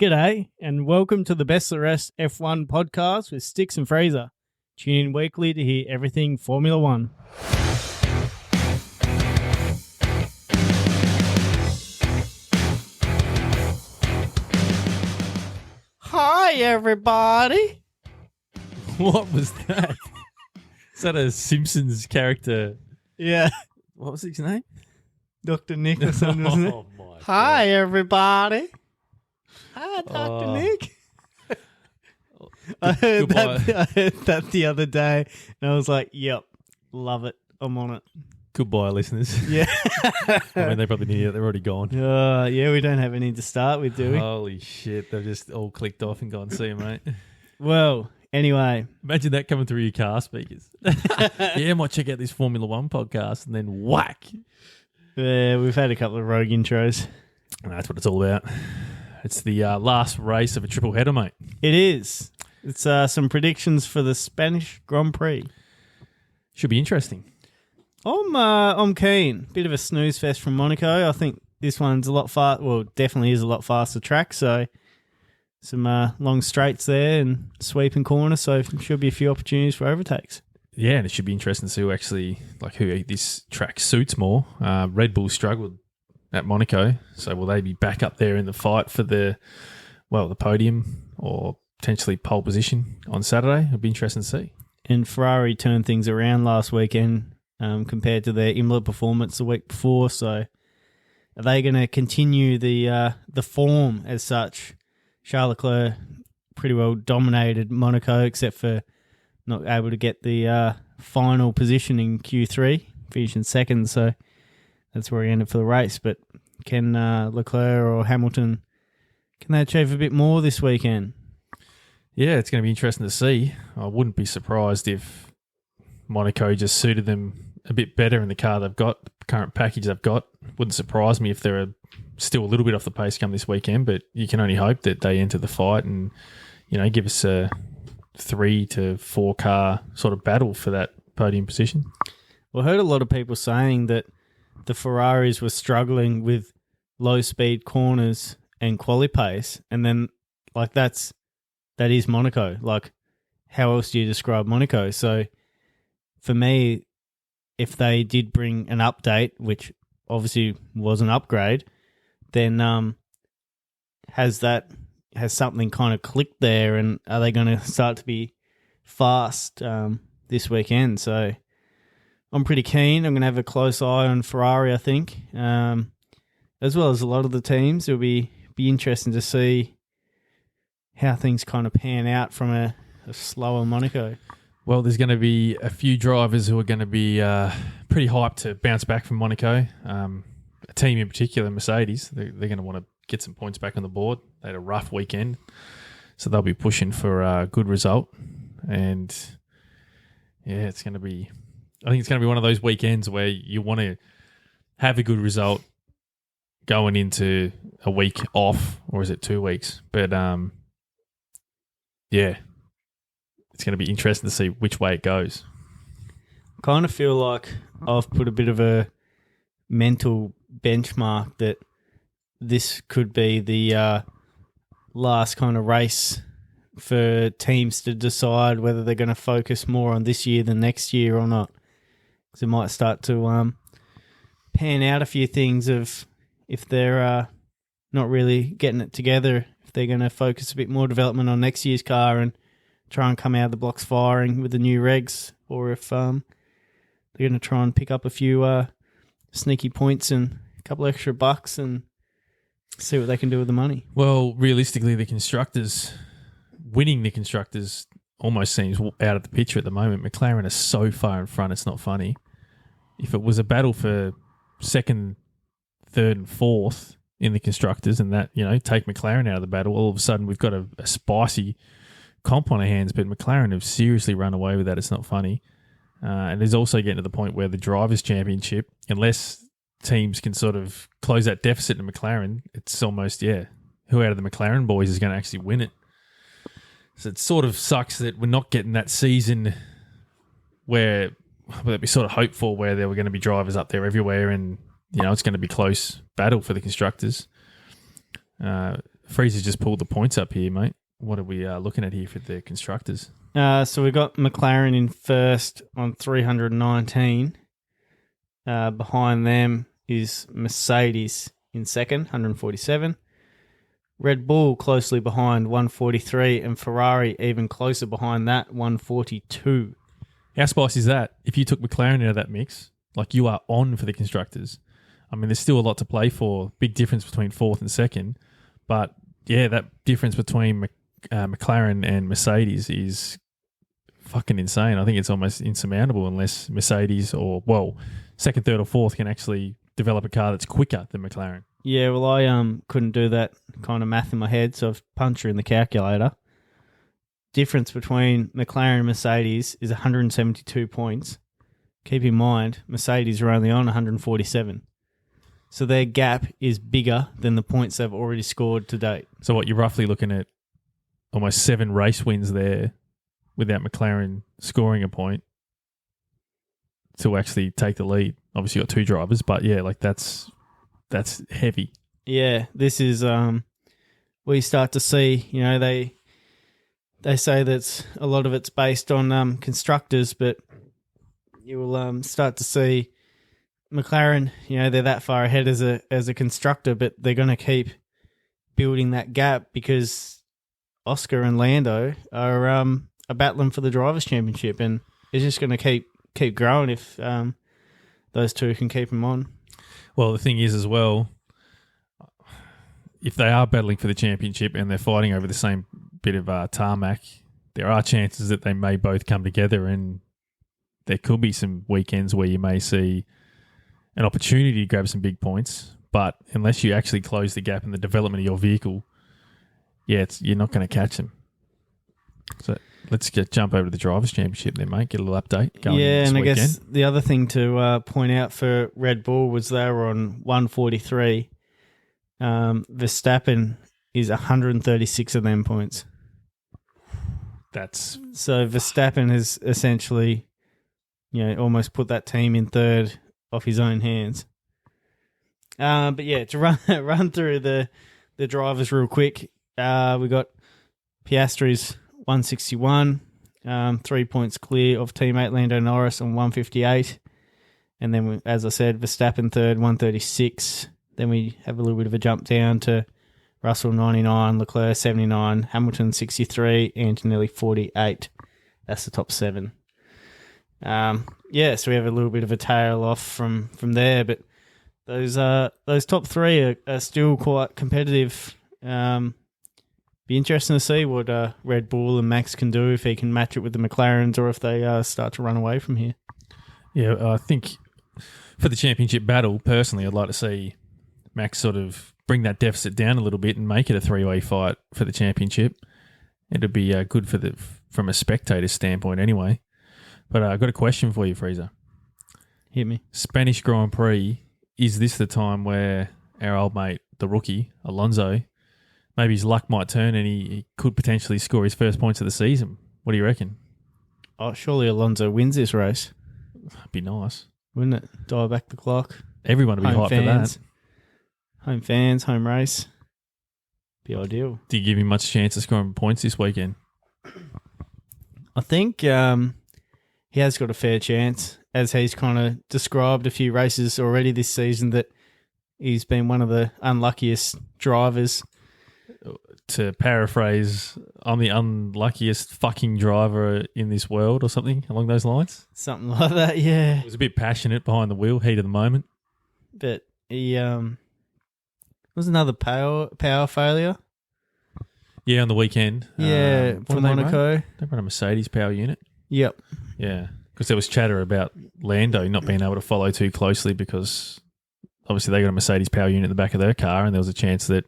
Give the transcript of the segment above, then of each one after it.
G'day, and welcome to the Best of the Rest F1 podcast with Sticks and Fraser. Tune in weekly to hear everything Formula One. Hi, everybody. What was that? Is that a Simpsons character? Yeah, What was his name? Dr. Nick or something, wasn't it? Oh my Hi, everybody. Hi, Dr. Oh. Nick. I heard that the other day, and I was like, yep, love it. I'm on it. Goodbye, listeners. Yeah. I mean, they probably knew it. They're already gone. Yeah, we don't have any to start with, do we? Holy shit. They've just all clicked off and gone, see you, mate. Well, anyway. Imagine that coming through your car speakers. Yeah, I might check out this Formula One podcast and then whack. Yeah, we've had a couple of rogue intros. And that's what it's all about. It's the last race of a triple header, mate. It is. It's some predictions for the Spanish Grand Prix. Should be interesting. I'm keen. Bit of a snooze fest from Monaco. I think this one's a lot definitely is a lot faster track. So some long straights there and sweeping corners. So should be a few opportunities for overtakes. Yeah, and it should be interesting to see who this track suits more. Red Bull struggled at Monaco, so will they be back up there in the fight for the podium or potentially pole position on Saturday? It'll be interesting to see. And Ferrari turned things around last weekend compared to their Imola performance the week before. So are they going to continue the form as such? Charles Leclerc pretty well dominated Monaco, except for not able to get the final position in Q3, finishing second. So that's where he ended for the race. But can Leclerc or Hamilton, can they achieve a bit more this weekend? Yeah, it's going to be interesting to see. I wouldn't be surprised if Monaco just suited them a bit better in the car they've got, the current package they've got. Wouldn't surprise me if they're still a little bit off the pace come this weekend, but you can only hope that they enter the fight and, give us a 3 to 4 car sort of battle for that podium position. Well, I heard a lot of people saying that the Ferraris were struggling with low-speed corners and quali pace, and then that is Monaco. How else do you describe Monaco? So for me, if they did bring an update, which obviously was an upgrade, then has something kind of clicked there, and are they going to start to be fast this weekend? So I'm pretty keen. I'm going to have a close eye on Ferrari, I think, as well as a lot of the teams. It'll be interesting to see how things kind of pan out from a slower Monaco. Well, there's going to be a few drivers who are going to be pretty hyped to bounce back from Monaco. A team in particular, Mercedes, they're going to want to get some points back on the board. They had a rough weekend, so they'll be pushing for a good result. And yeah, I think it's going to be one of those weekends where you want to have a good result going into a week off, or is it 2 weeks? But yeah, it's going to be interesting to see which way it goes. Kind of feel like I've put a bit of a mental benchmark that this could be the last kind of race for teams to decide whether they're going to focus more on this year than next year or not. Because it might start to pan out a few things of if they're not really getting it together, if they're going to focus a bit more development on next year's car and try and come out of the blocks firing with the new regs, or if they're going to try and pick up a few sneaky points and a couple extra bucks and see what they can do with the money. Well, realistically, winning the constructors almost seems out of the picture at the moment. McLaren are so far in front, it's not funny. If it was a battle for second, third and fourth in the constructors and that, take McLaren out of the battle, all of a sudden we've got a spicy comp on our hands, but McLaren have seriously run away with that. It's not funny. And there's also getting to the point where the Drivers' Championship, unless teams can sort of close that deficit in McLaren, it's almost, who out of the McLaren boys is going to actually win it? So it sort of sucks that we're not getting that season where we sort of hoped for, where there were going to be drivers up there everywhere and, it's going to be close battle for the constructors. Freezer just pulled the points up here, mate. What are we looking at here for the constructors? So we got McLaren in first on 319. Behind them is Mercedes in second, 147. Red Bull closely behind, 143, and Ferrari even closer behind that, 142. How spicy is that? If you took McLaren out of that mix, like you are on for the constructors. I mean, there's still a lot to play for. Big difference between fourth and second. But yeah, that difference between McLaren and Mercedes is fucking insane. I think it's almost insurmountable unless Mercedes or, well, second, third or fourth can actually develop a car that's quicker than McLaren. Yeah, well, I couldn't do that kind of math in my head, so I've punched her in the calculator. Difference between McLaren and Mercedes is 172 points. Keep in mind, Mercedes are only on 147. So their gap is bigger than the points they've already scored to date. So what, you're roughly looking at almost 7 race wins there without McLaren scoring a point to actually take the lead. Obviously, you've got 2 drivers, but yeah, like that's heavy. Yeah, this is where you start to see, you know, they say that a lot of it's based on constructors, but you will start to see McLaren, you know, they're that far ahead as a constructor, but they're going to keep building that gap because Oscar and Lando are battling for the Drivers' Championship, and it's just going to keep growing if those two can keep them on. Well, the thing is as well, if they are battling for the championship and they're fighting over the same bit of tarmac, there are chances that they may both come together, and there could be some weekends where you may see an opportunity to grab some big points. But unless you actually close the gap in the development of your vehicle, yeah, you're not going to catch them. So let's jump over to the Drivers' Championship then, mate. Get a little update going this and weekend. I guess the other thing to point out for Red Bull was they were on 143. Verstappen is 136 of them points. So Verstappen has essentially, you know, almost put that team in third off his own hands. But yeah, to run through the drivers real quick, we got Piastri's 161, 3 points clear of teammate Lando Norris on 158. And then, as I said, Verstappen third, 136. Then we have a little bit of a jump down to Russell 99, Leclerc 79, Hamilton 63, Antonelli 48. That's the top 7. So we have a little bit of a tail off from there, but those top 3 are still quite competitive. Be interesting to see what Red Bull and Max can do, if he can match it with the McLarens or if they start to run away from here. Yeah, I think for the championship battle, personally, I'd like to see Max sort of bring that deficit down a little bit and make it a 3-way fight for the championship. It'd be good from a spectator standpoint anyway. But I've got a question for you, Freezer. Hit me. Spanish Grand Prix, is this the time where our old mate, the rookie, Alonso, maybe his luck might turn and he could potentially score his first points of the season? What do you reckon? Oh, surely Alonso wins this race. That'd be nice. Wouldn't it? Dial back the clock. Everyone would be hyped for that. Home fans, home race. Be ideal. Do you give him much chance of scoring points this weekend? I think he has got a fair chance, as he's kind of described a few races already this season that he's been one of the unluckiest drivers. To paraphrase, I'm the unluckiest fucking driver in this world or something along those lines. Something like that, yeah. He was a bit passionate behind the wheel, heat of the moment. But he was another power failure. Yeah, on the weekend. Yeah, what from do they Monaco. run? They run a Mercedes power unit. Yep. Yeah, because there was chatter about Lando not being able to follow too closely because obviously they got a Mercedes power unit in the back of their car, and there was a chance that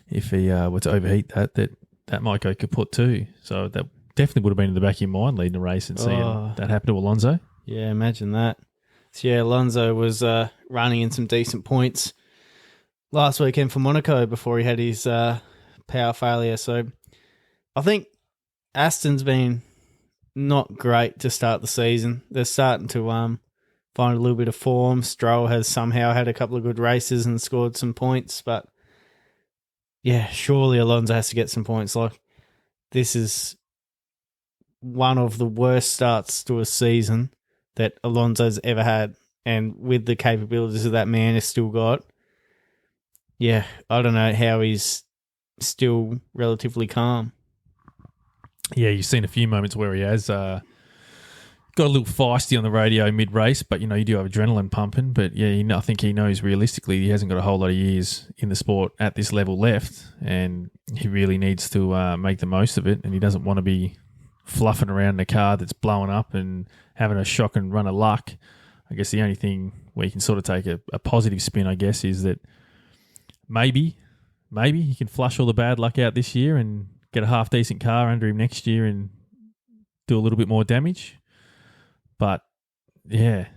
if he were to overheat that might go kaput too. So that definitely would have been in the back of your mind leading the race and seeing that happen to Alonso. Yeah, imagine that. So yeah, Alonso was running in some decent points last weekend for Monaco before he had his power failure. So I think Aston's been not great to start the season. They're starting to find a little bit of form. Stroll has somehow had a couple of good races and scored some points, but yeah, surely Alonso has to get some points. Like, this is one of the worst starts to a season that Alonso's ever had. And with the capabilities that man has still got, yeah, I don't know how he's still relatively calm. Yeah, you've seen a few moments where he has got a little feisty on the radio mid-race, but, you do have adrenaline pumping. But, yeah, I think he knows realistically he hasn't got a whole lot of years in the sport at this level left, and he really needs to make the most of it, and he doesn't want to be fluffing around in a car that's blowing up and having a shock and run of luck. I guess the only thing where you can sort of take a positive spin, I guess, is that maybe he can flush all the bad luck out this year and get a half-decent car under him next year and do a little bit more damage. But, yeah,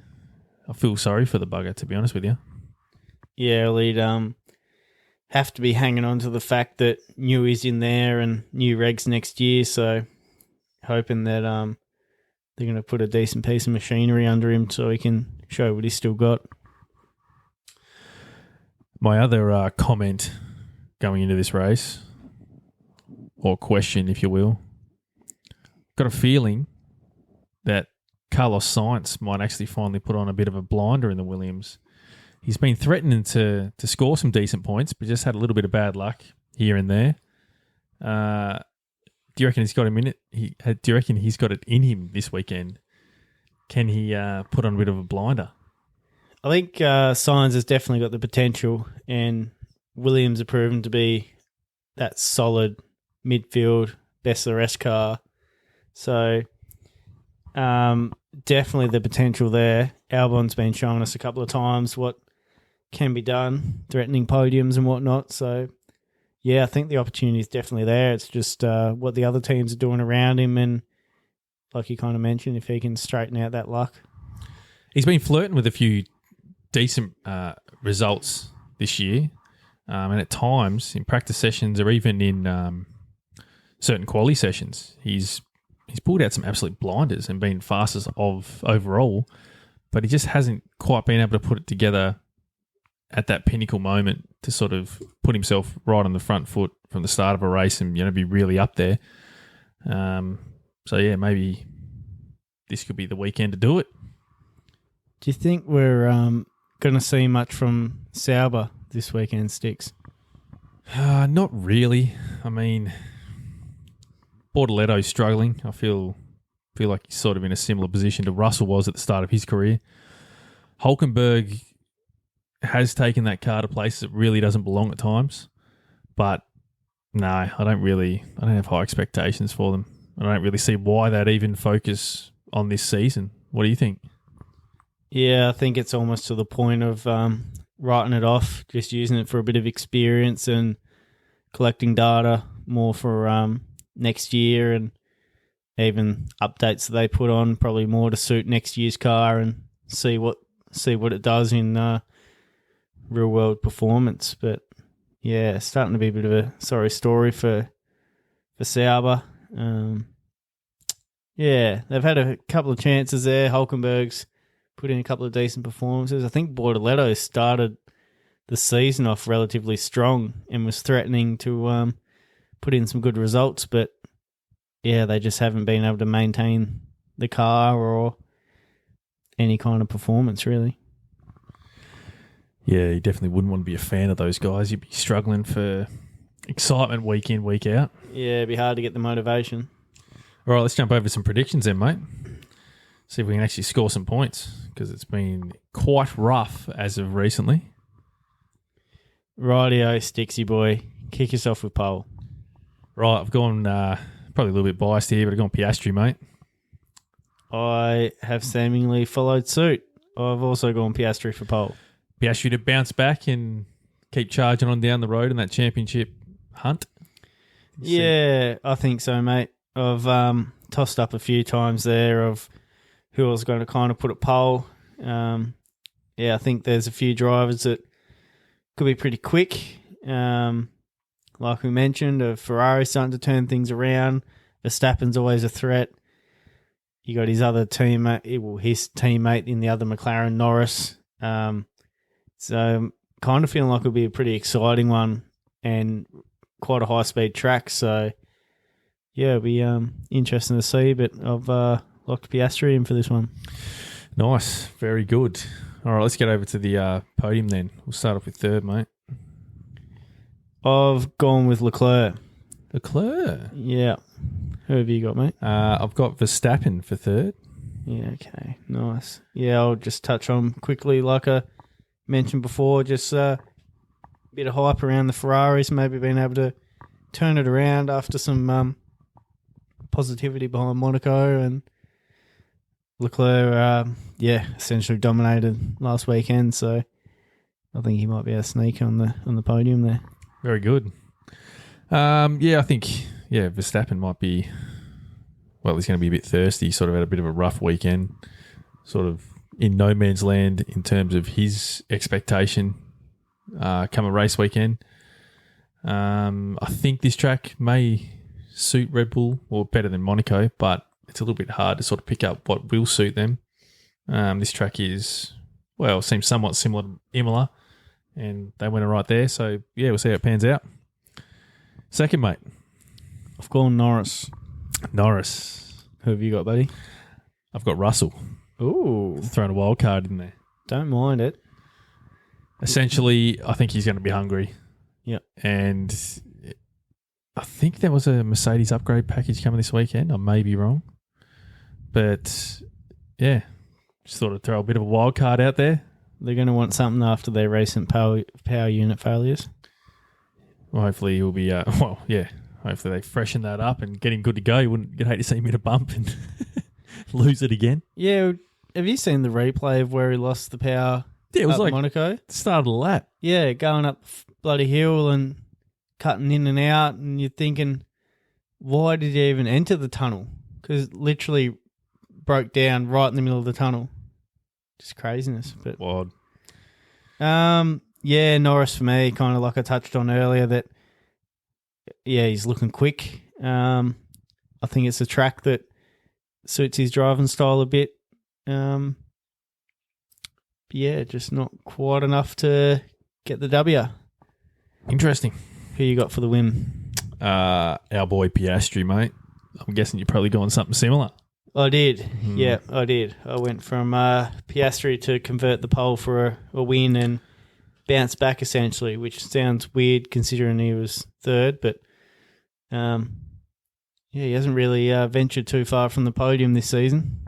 I feel sorry for the bugger, to be honest with you. Yeah, well, he'd have to be hanging on to the fact that Newey's in there and new regs next year, so hoping that they're going to put a decent piece of machinery under him so he can show what he's still got. My other comment going into this race, or question, if you will, got a feeling that Carlos Sainz might actually finally put on a bit of a blinder in the Williams. He's been threatening to score some decent points, but just had a little bit of bad luck here and there. Do you reckon he's got him in it? Do you reckon he's got it in him this weekend? Can he put on a bit of a blinder? I think Sainz has definitely got the potential, and Williams are proven to be that solid midfield, best of the rest car. So definitely the potential there. Albon's been showing us a couple of times what can be done, threatening podiums and whatnot. So, yeah, I think the opportunity is definitely there. It's just what the other teams are doing around him, and like you kind of mentioned, if he can straighten out that luck. He's been flirting with a few decent results this year, and at times in practice sessions or even in certain quali sessions, he's pulled out some absolute blinders and been fastest of overall, but he just hasn't quite been able to put it together at that pinnacle moment to sort of put himself right on the front foot from the start of a race and be really up there. So yeah, maybe this could be the weekend to do it. Do you think we're going to see much from Sauber this weekend, Sticks? Not really. I mean, Bortoletto's struggling. I feel like he's sort of in a similar position to Russell was at the start of his career. Hulkenberg has taken that car to places it really doesn't belong at times. But no, I don't have high expectations for them. I don't really see why they'd even focus on this season. What do you think? Yeah, I think it's almost to the point of writing it off, just using it for a bit of experience and collecting data more for next year, and even updates that they put on, probably more to suit next year's car and see what it does in real world performance. But yeah, starting to be a bit of a sorry story for Sauber. Yeah, they've had a couple of chances there. Hulkenberg's put in a couple of decent performances. I think Bortoletto started the season off relatively strong and was threatening to put in some good results, but yeah, they just haven't been able to maintain the car or any kind of performance, really. Yeah, you definitely wouldn't want to be a fan of those guys. You'd be struggling for excitement week in, week out. Yeah, it'd be hard to get the motivation. All right, let's jump over some predictions then, mate. See if we can actually score some points, because it's been quite rough as of recently. Rightio, Stixie boy. Kick yourself with pole. Right, I've gone probably a little bit biased here, but I've gone Piastri, mate. I have seemingly followed suit. I've also gone Piastri for pole. Piastri to bounce back and keep charging on down the road in that championship hunt? Yeah, I think so, mate. I've tossed up a few times there of who I was going to kind of put at pole. Yeah, I think there's a few drivers that could be pretty quick. Like we mentioned, a Ferrari starting to turn things around. Verstappen's always a threat. You got his teammate in the other McLaren, Norris. So kind of feeling like it'll be a pretty exciting one. And quite a high speed track. So yeah, it'll be interesting to see. But I've locked Piastri in for this one. Nice. Very good. All right, let's get over to the podium then. We'll start off with third, mate. I've gone with Leclerc. Leclerc. Yeah. Who have you got, mate? I've got Verstappen for third. Yeah, okay. Nice. Yeah, I'll just touch on quickly, like I mentioned before, just a bit of hype around the Ferraris, maybe being able to turn it around after some positivity behind Monaco, and Leclerc, essentially dominated last weekend, so I think he might be a sneak on the podium there. Very good. I think Verstappen might be. Well, he's going to be a bit thirsty. Sort of had a bit of a rough weekend. Sort of in no man's land in terms of his expectation. Come a race weekend. I think this track may suit Red Bull or better than Monaco, but it's a little bit hard to sort of pick up what will suit them. This track seems somewhat similar to Imola, and they went right there. So, yeah, we'll see how it pans out. Second, mate. I've gone Norris. Who have you got, buddy? I've got Russell. Ooh. Thrown a wild card in there. Don't mind it. Essentially, I think he's going to be hungry. Yeah. And I think there was a Mercedes upgrade package coming this weekend. I may be wrong. But, yeah, just thought I'd throw a bit of a wild card out there. They're going to want something after their recent power unit failures. Well, hopefully he'll be, hopefully they freshen that up and get him good to go. You'd hate to see him hit a bump and lose it again. Yeah. Have you seen the replay of where he lost the power? Yeah, it was like Monaco. Start of the lap. Yeah, going up bloody hill and cutting in and out, and you're thinking, why did he even enter the tunnel? Because literally broke down right in the middle of the tunnel. Just craziness. But wild. Norris for me, kind of like I touched on earlier, that he's looking quick. I think it's a track that suits his driving style a bit. Just not quite enough to get the W. Interesting. Who you got for the win? Our boy Piastri, mate. I'm guessing you're probably going something similar. I did. Yeah, I did. I went from Piastri to convert the pole for a win and bounce back essentially, which sounds weird considering he was third, but he hasn't really ventured too far from the podium this season.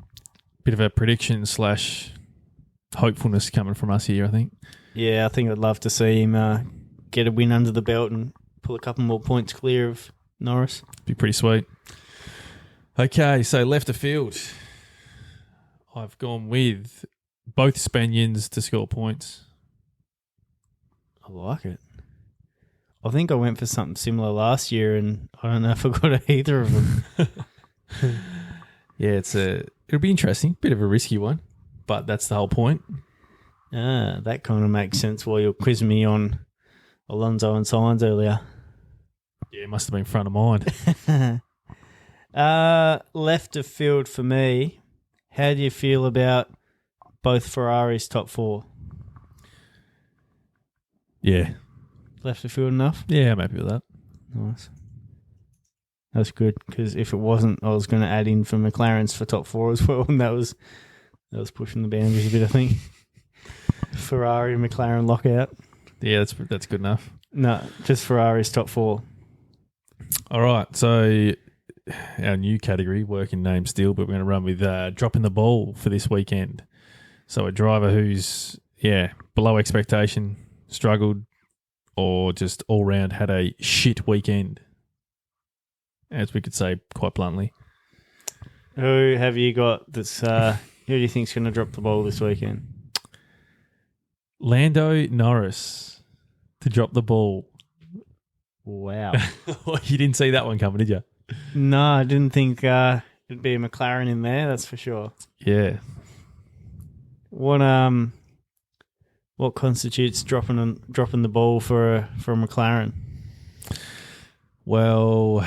Bit of a prediction / hopefulness coming from us here, I think. Yeah, I think I'd love to see him get a win under the belt and pull a couple more points clear of Norris. Be pretty sweet. Okay, so left of field. I've gone with both Spaniards to score points. I like it. I think I went for something similar last year, and I don't know if I got either of them. Yeah, it'll be interesting. Bit of a risky one, but that's the whole point. That kind of makes sense while you're quizzing me on Alonso and Sainz earlier. Yeah, it must have been front of mind. Left of field for me. How do you feel about both Ferraris top four? Yeah. Left of field enough? Yeah, I'm happy with that. Nice. That's good, because if it wasn't, I was going to add in for McLaren's for top four as well, and that was pushing the boundaries a bit, I think. Ferrari and McLaren lockout. Yeah, that's good enough. No, just Ferrari's top four. All right, so our new category, working name still, but we're going to run with dropping the ball for this weekend. So a driver who's, below expectation, struggled, or just all round had a shit weekend, as we could say quite bluntly. Who have you got that's, who do you think's going to drop the ball this weekend? Lando Norris to drop the ball. Wow. You didn't see that one coming, did you? No, I didn't think it'd be a McLaren in there, that's for sure. Yeah. What constitutes dropping the ball for a McLaren? Well,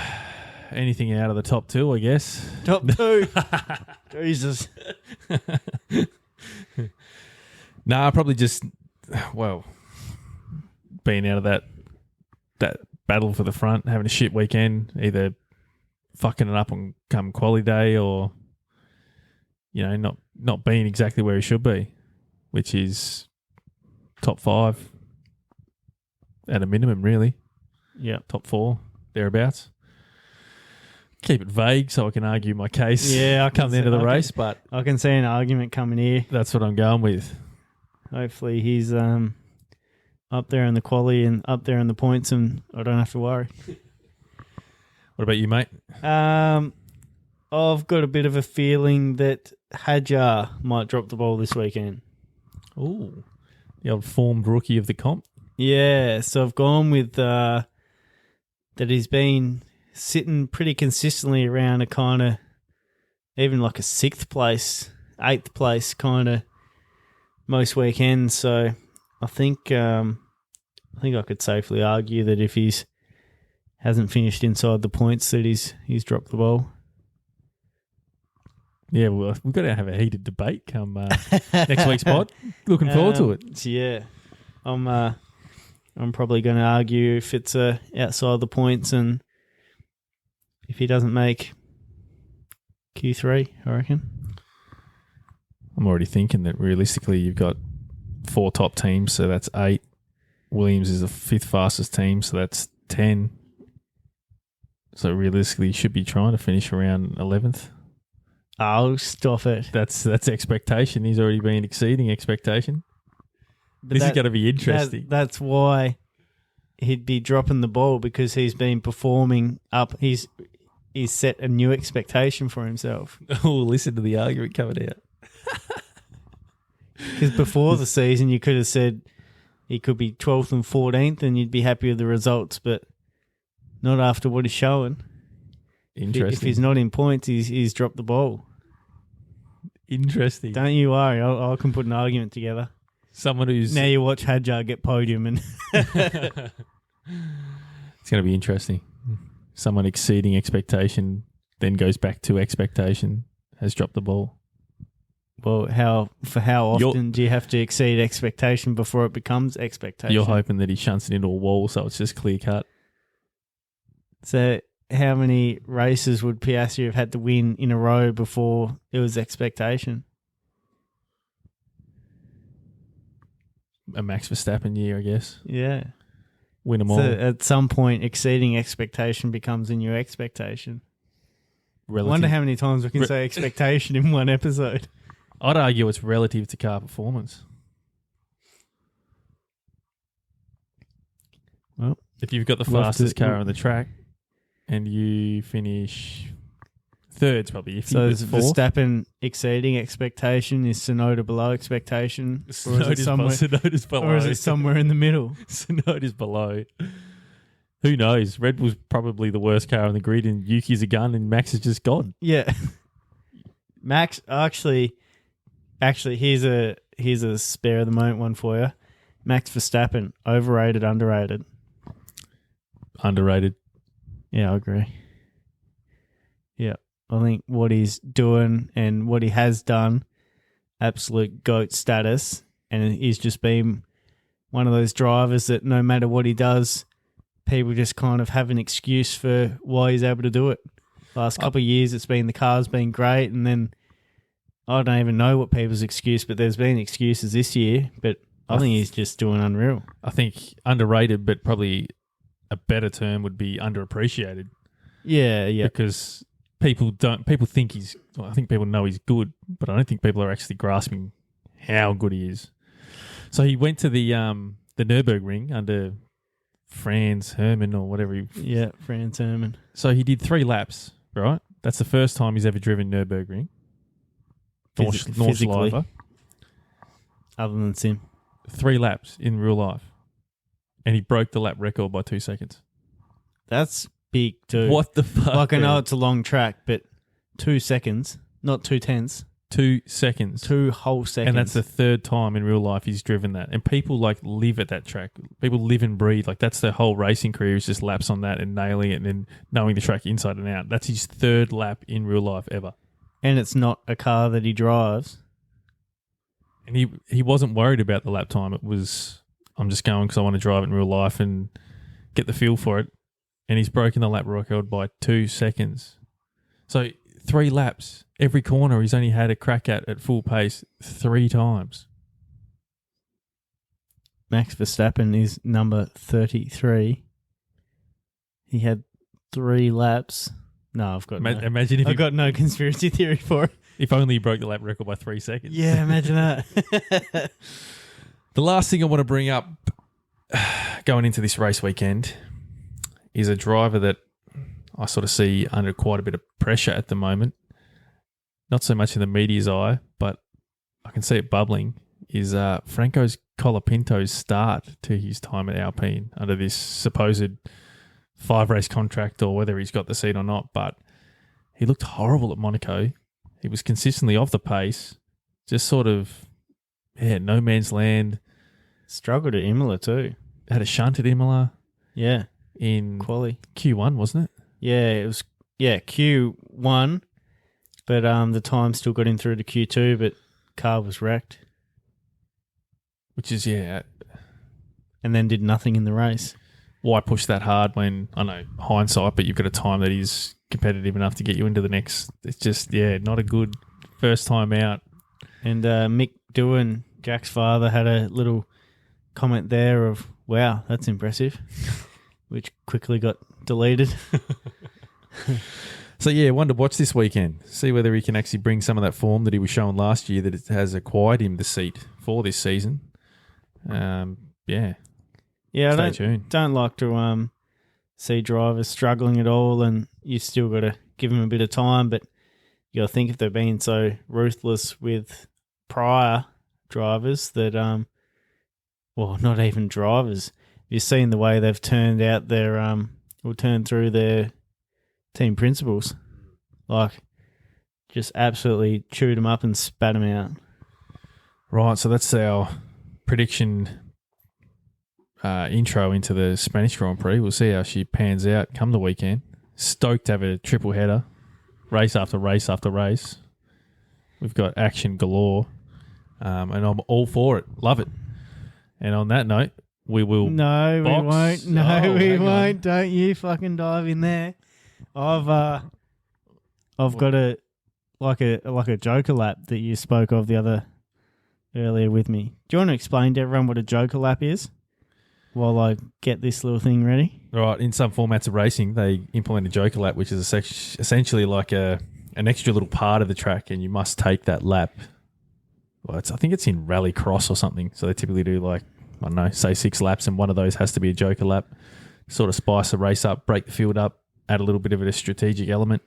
anything out of the top two, I guess. Top two? Jesus. Nah, probably just, being out of that battle for the front, having a shit weekend, either fucking it up on come quali day or, not being exactly where he should be, which is top 5 at a minimum, really. Yeah. Top 4, thereabouts. Keep it vague so I can argue my case. Yeah, I come the end of the race, but I can see an argument coming here. that's what I'm going with. Hopefully he's up there in the quali and up there in the points, and I don't have to worry. What about you, mate? I've got a bit of a feeling that Hadjar might drop the ball this weekend. Ooh, the old formed rookie of the comp. Yeah, so I've gone with that he's been sitting pretty consistently around a kind of, even like a 6th place, 8th place kind of most weekends. So I think I could safely argue that if he's hasn't finished inside the points, that he's dropped the ball. Yeah, well, we've got to have a heated debate come next week's pod. Looking forward to it. So yeah, I'm probably going to argue if it's outside the points, and if he doesn't make Q3, I reckon. I'm already thinking that realistically you've got 4 top teams, so that's 8. Williams is the 5th fastest team, so that's 10. So realistically, you should be trying to finish around 11th. Oh, stop it. That's expectation. He's already been exceeding expectation. But this is going to be interesting. That's why he'd be dropping the ball, because he's been performing up. He's set a new expectation for himself. Oh, listen to the argument coming out. Because before the season, you could have said he could be 12th and 14th and you'd be happy with the results, but not after what he's showing. Interesting. If he's not in points, he's dropped the ball. Interesting. Don't you worry. I can put an argument together. Someone who's... Now you watch Hadjar get podium and... It's going to be interesting. Someone exceeding expectation, then goes back to expectation, has dropped the ball. Well, how often do you have to exceed expectation before it becomes expectation? You're hoping that he shunts it into a wall so it's just clear cut. So how many races would Piastri have had to win in a row before it was expectation? A Max Verstappen year, I guess. Yeah. Win them all. So at some point, exceeding expectation becomes a new expectation. I wonder how many times we can say expectation in one episode. I'd argue it's relative to car performance. Well, if you've got the fastest car on the track and you finish third's probably. If so is fourth. Verstappen exceeding expectation? Is Tsunoda below expectation? Tsunoda's below. Or is it somewhere in the middle? Tsunoda's below. Who knows? Red Bull's probably the worst car on the grid and Yuki's a gun and Max is just gone. Yeah. Max, actually, here's a spare of the moment one for you. Max Verstappen, overrated, underrated? Underrated. Yeah, I agree. Yeah. I think what he's doing and what he has done, absolute GOAT status, and he's just been one of those drivers that no matter what he does, people just kind of have an excuse for why he's able to do it. Last couple of years, it's been the car's been great, and then I don't even know what people's excuse, but there's been excuses this year, but I think he's just doing unreal. I think underrated, but probably a better term would be underappreciated. Yeah, yeah. Because people think I think people know he's good, but I don't think people are actually grasping how good he is. So he went to the Nürburgring under Franz Hermann or whatever. Franz Hermann. So he did 3 laps, right? That's the first time he's ever driven Nürburgring. Physically. Other than Sim. 3 laps in real life. And he broke the lap record by 2 seconds. That's big too. What the fuck? Like, I know it's a long track, but 2 seconds, not 2/10. 2 seconds. 2 whole seconds. And that's the 3rd time in real life he's driven that. And people live at that track. People live and breathe. Like, that's their whole racing career is just laps on that and nailing it and then knowing the track inside and out. That's his 3rd lap in real life ever. And it's not a car that he drives. And he wasn't worried about the lap time. It was, I'm just going because I want to drive it in real life and get the feel for it. and he's broken the lap record by 2 seconds. So 3 laps. Every corner he's only had a crack at full pace 3 times. Max Verstappen is number 33. He had 3 laps. No, I've got Imagine if I've got no conspiracy theory for it. If only he broke the lap record by 3 seconds. Yeah, imagine that. The last thing I want to bring up going into this race weekend is a driver that I sort of see under quite a bit of pressure at the moment. Not so much in the media's eye, but I can see it bubbling, is Franco's Colapinto's start to his time at Alpine under this supposed 5-race contract, or whether he's got the seat or not. But he looked horrible at Monaco. He was consistently off the pace, just sort of, no man's land. Struggled at Imola too. Had a shunt at Imola. Yeah. In Quali. Q1, wasn't it? Yeah, it was Q1, but the time still got him through to Q2, but car was wrecked. Which is, and then did nothing in the race. Why push that hard when, I know, hindsight, but you've got a time that is competitive enough to get you into the next. It's just, not a good first time out. And Mick Doohan, Jack's father, had a little comment there of, wow, that's impressive, which quickly got deleted. So, one to watch this weekend. See whether he can actually bring some of that form that he was showing last year that it has acquired him the seat for this season. Yeah, Stay I tuned. don't like to see drivers struggling at all, and you still got to give them a bit of time. But you got to think if they're being so ruthless with prior drivers that, not even drivers. You've seen the way they've turned out their, or turned through their team principals, like just absolutely chewed them up and spat them out. Right, so that's our prediction intro into the Spanish Grand Prix. We'll see how she pans out come the weekend. Stoked to have a triple header, race after race after race. We've got action galore, and I'm all for it. Love it. And on that note, we will. No, box. we won't. No, Oh, we hang won't. on. Don't you fucking dive in there. I've got a Joker lap that you spoke of earlier with me. Do you want to explain to everyone what a Joker lap is while I get this little thing ready? Right, in some formats of racing, they implement a Joker lap, which is essentially like an extra little part of the track, and you must take that lap. Well, I think it's in rally cross or something. So they typically do say 6 laps, and one of those has to be a Joker lap. Sort of spice the race up, break the field up, add a little bit of a strategic element.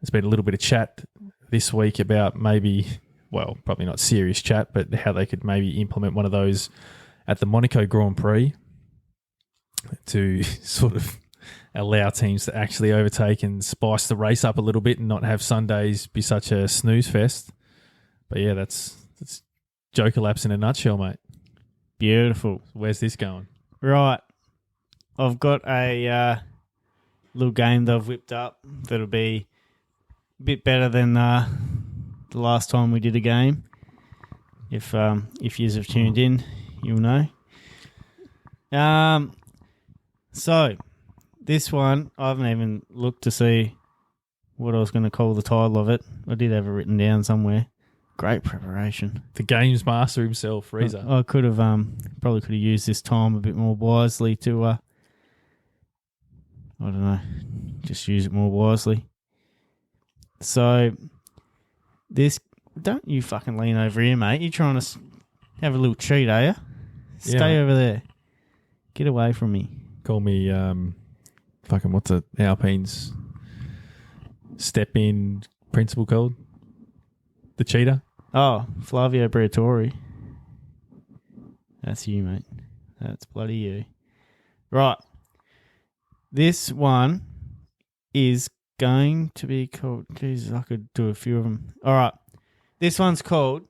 There's been a little bit of chat this week about probably not serious chat, but how they could maybe implement one of those at the Monaco Grand Prix to sort of allow teams to actually overtake and spice the race up a little bit and not have Sundays be such a snooze fest. But that's Joker laps in a nutshell, mate. Beautiful. Where's this going? Right. I've got a little game that I've whipped up that'll be a bit better than the last time we did a game. If you have tuned in, you'll know. So this one, I haven't even looked to see what I was going to call the title of it. I did have it written down somewhere. Great preparation. The games master himself, Reza. I could have probably could have used this time a bit more wisely to I don't know, just use it more wisely. So this, don't you fucking lean over here, mate. You're trying to have a little cheat, are you? Stay over there. Get away from me. Call me what's the Alpine's step in principle called? The cheater? Oh, Flavio Briatore. That's you, mate. That's bloody you. Right. This one is going to be called... Jesus, I could do a few of them. All right. This one's called...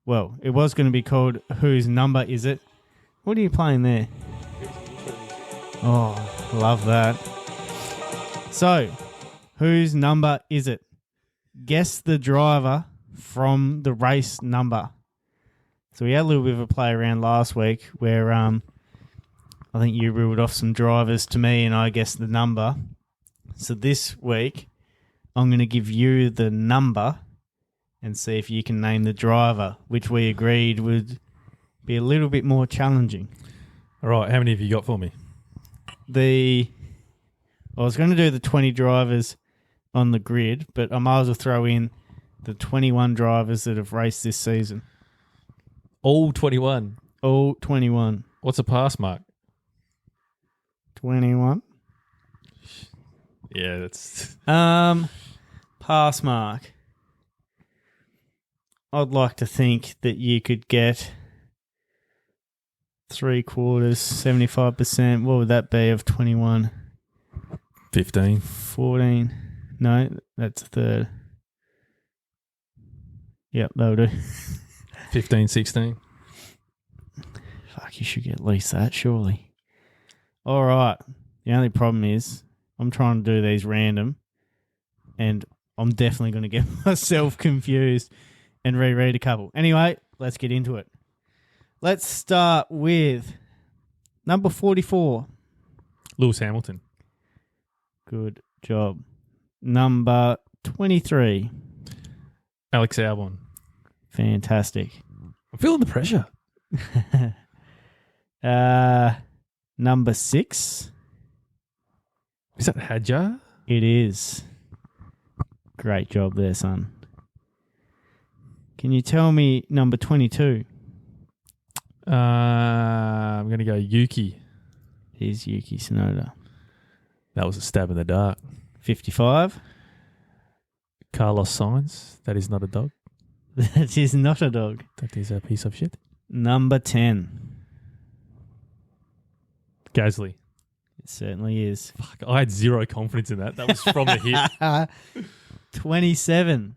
Well, it was going to be called Whose Number Is It? What are you playing there? Oh, love that. So, whose number is it? Guess the driver from the race number. So we had a little bit of a play around last week where I think you ruled off some drivers to me, and I guessed the number. So this week, I'm going to give you the number and see if you can name the driver, which we agreed would be a little bit more challenging. All right, how many have you got for me? I was going to do the 20 drivers on the grid, but I might as well throw in the 21 drivers that have raced this season. All 21. All 21. What's a pass mark? 21. Yeah, that's... Pass mark. I'd like to think that you could get 3/4, 75%. What would that be of 21? 15. 14. No, that's a third. Yep, that'll do. 15, 16. Fuck, you should get at least that, surely. All right. The only problem is I'm trying to do these random, and I'm definitely going to get myself confused and reread a couple. Anyway, let's get into it. Let's start with number 44. Lewis Hamilton. Good job. Number 23. Alex Albon. Fantastic. I'm feeling the pressure. Number 6. Is that Hadjar? It is. Great job there, son. Can you tell me number 22? I'm going to go Yuki. It is Yuki Tsunoda. That was a stab in the dark. 55. Carlos Sainz. That is not a dog. That is not a dog. That is a piece of shit. Number 10. Gasly. It certainly is. Fuck, I had zero confidence in that. That was from the hip. 27.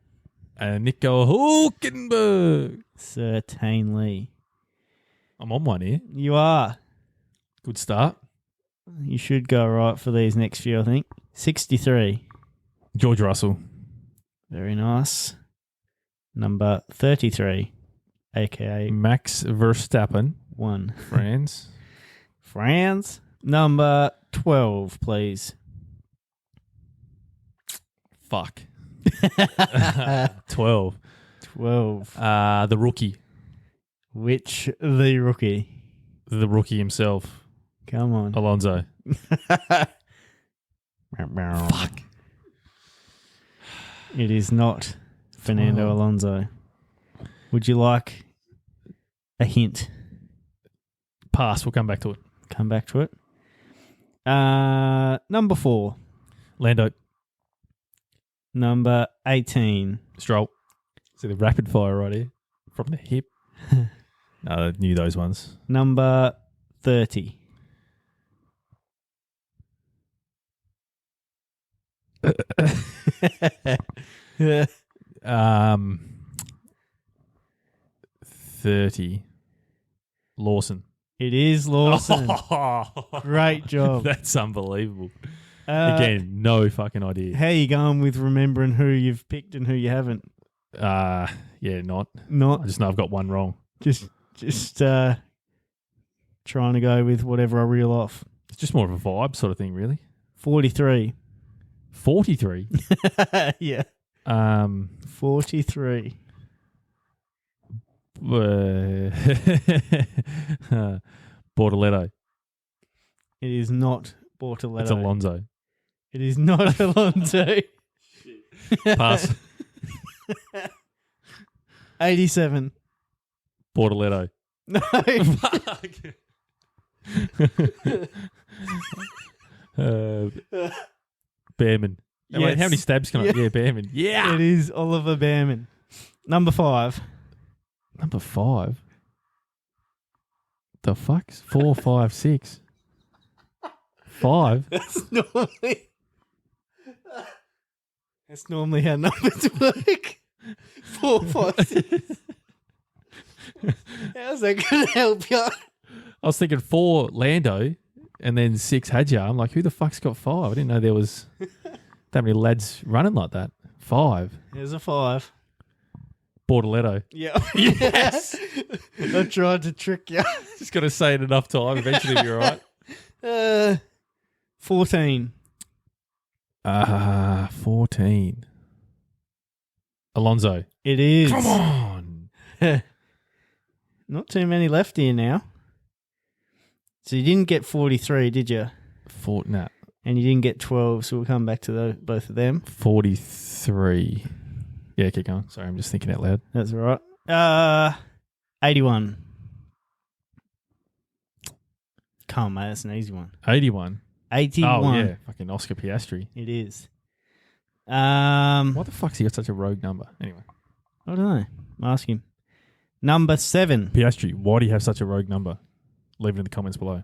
And Nico Hulkenberg. Certainly. I'm on one here. You are. Good start. You should go right for these next few, I think. 63. George Russell. Very nice. Number 33, a.k.a. Max Verstappen. 1. France. France. Number 12, please. Fuck. 12. 12. The rookie. Which the rookie? The rookie himself. Come on. Alonso. Fuck. It is not Fernando Alonso. Would you like a hint? Pass. We'll come back to it. Come back to it. Number 4. Lando. Number 18. Stroll. See the rapid fire right here. From the hip. No, I knew those ones. Number 30. Yeah. 30. Lawson. It is Lawson. Great job. That's unbelievable. Again, no fucking idea. How you going with remembering who you've picked and who you haven't? Yeah, not. Not I just know I've got one wrong. just trying to go with whatever I reel off. It's just more of a vibe sort of thing, really. 43. 43. Yeah. 43. Bortoletto. It is not Bortoletto. It's Alonso. It is not Alonso. Pass. 87. Bortoletto. No. Fuck. Behrman. Yes. Wait, how many stabs can I? Yeah, Behrman. Yeah. It is Oliver Behrman. Number 5. Number 5. The fuck? 4, 5, 6. 5. That's normally how numbers work. 4, 5, 6. How's that going to help you? I was thinking 4 Lando and then 6 Hadjar. I'm like, who the fuck's got 5? I didn't know there was that many lads running like that. 5. There's a 5. Bortoletto. Yeah. Yes. I tried to trick you. Just got to say it enough time. Eventually you're all right. 14. 14. Alonso. It is. Come on. Not too many left here now. So you didn't get 43, did you? Nah. And you didn't get 12, so we'll come back to both of them. 43. Yeah, keep going. Sorry, I'm just thinking out loud. That's all right. 81. Come on, mate. That's an easy one. 81. 81. Oh, yeah. Fucking Oscar Piastri. It is. Why the fuck's he got such a rogue number? Anyway. I don't know. Ask him. Number 7. Piastri, why do you have such a rogue number? Leave it in the comments below.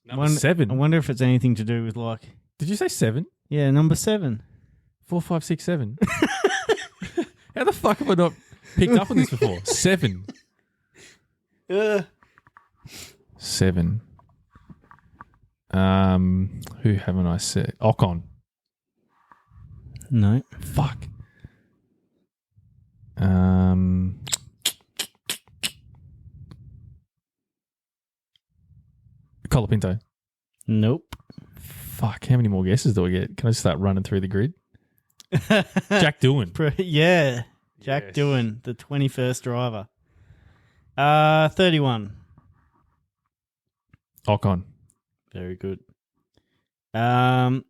Number 7. I wonder if it's anything to do with like... Did you say 7? Yeah, number 7. 4, 5, 6, 7. How the fuck have I not picked up on this before? 7. 7. Who haven't I said? Ocon. No. Fuck. Colapinto. Nope. Fuck, how many more guesses do I get? Can I just start running through the grid? Jack Doohan. Yeah. Jack Doohan, the 21st driver. 31. Ocon. Very good. And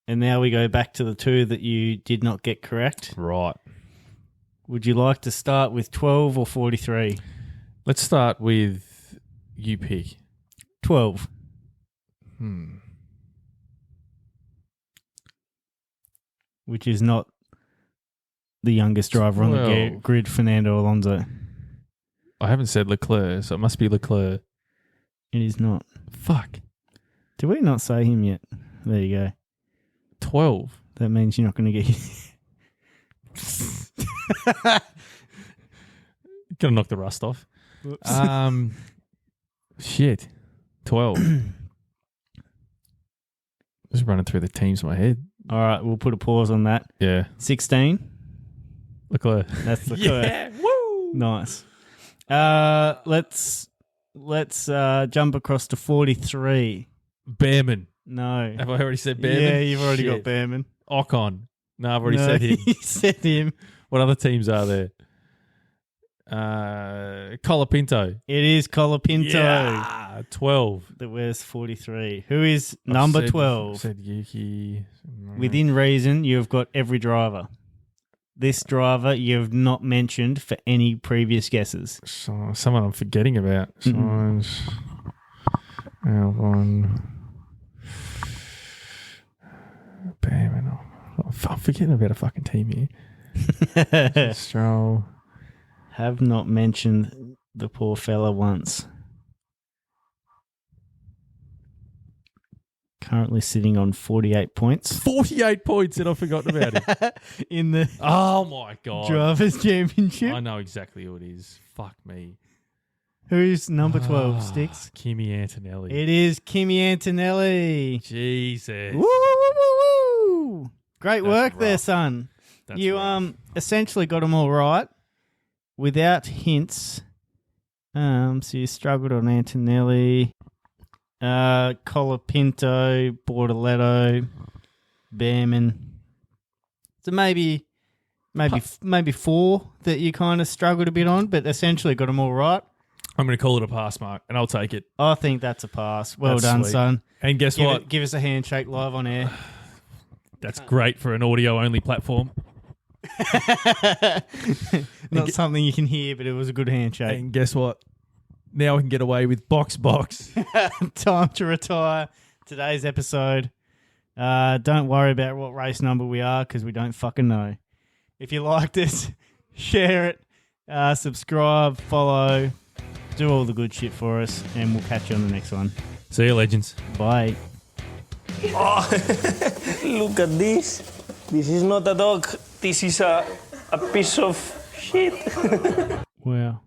now we go back to the two that you did not get correct. Right. Would you like to start with 12 or 43? Let's start with you pick. 12. Which is not the youngest driver on the grid, Fernando Alonso. I haven't said Leclerc, so it must be Leclerc. It is not. Fuck. Did we not say him yet? There you go. 12. That means you're not going to get... Gonna knock the rust off. Shit. 12. Just running through the teams in my head. All right, we'll put a pause on that. Yeah. 16. Leclerc. That's Leclerc. Yeah. Woo. Nice. Let's jump across to 43. Behrman. No. Have I already said Behrman? Yeah, you've already got Behrman. Ocon. No, I've already said him. You said him. What other teams are there? Colapinto. It is Colapinto. Yeah. 12. That wears 43. Who is number 12? I said Yuki. Within reason, you've got every driver. This driver you've not mentioned for any previous guesses. So, someone I'm forgetting about. Signs. Albon. Behrman. I'm forgetting about a fucking team here. Stroll. Have not mentioned the poor fella once. Currently sitting on 48 points. 48 points and I've forgotten about him. In the oh my God. Drivers' Championship. I know exactly who it is. Fuck me. Who's number 12, Sticks? Kimi Antonelli. It is Kimi Antonelli. Jesus. Woo, woo, woo, woo, woo. Great work there, son. That's you rough. Essentially got them all right without hints. So you struggled on Antonelli, Colapinto, Bortoletto, Behrman. So maybe 4 that you kind of struggled a bit on, but essentially got them all right. I'm going to call it a pass, Mark, and I'll take it. I think that's a pass. Well That's done, sweet. son. And guess what? Give us a handshake live on air. That's great for an audio-only platform. Not something you can hear, but it was a good handshake. And guess what? Now I can get away with box. Time to retire today's episode. Don't worry about what race number we are because we don't fucking know. If you liked it, share it, subscribe, follow, do all the good shit for us, and we'll catch you on the next one. See you, legends. Bye. Oh, look at this. This is not a dog. This is a piece of shit. Wow.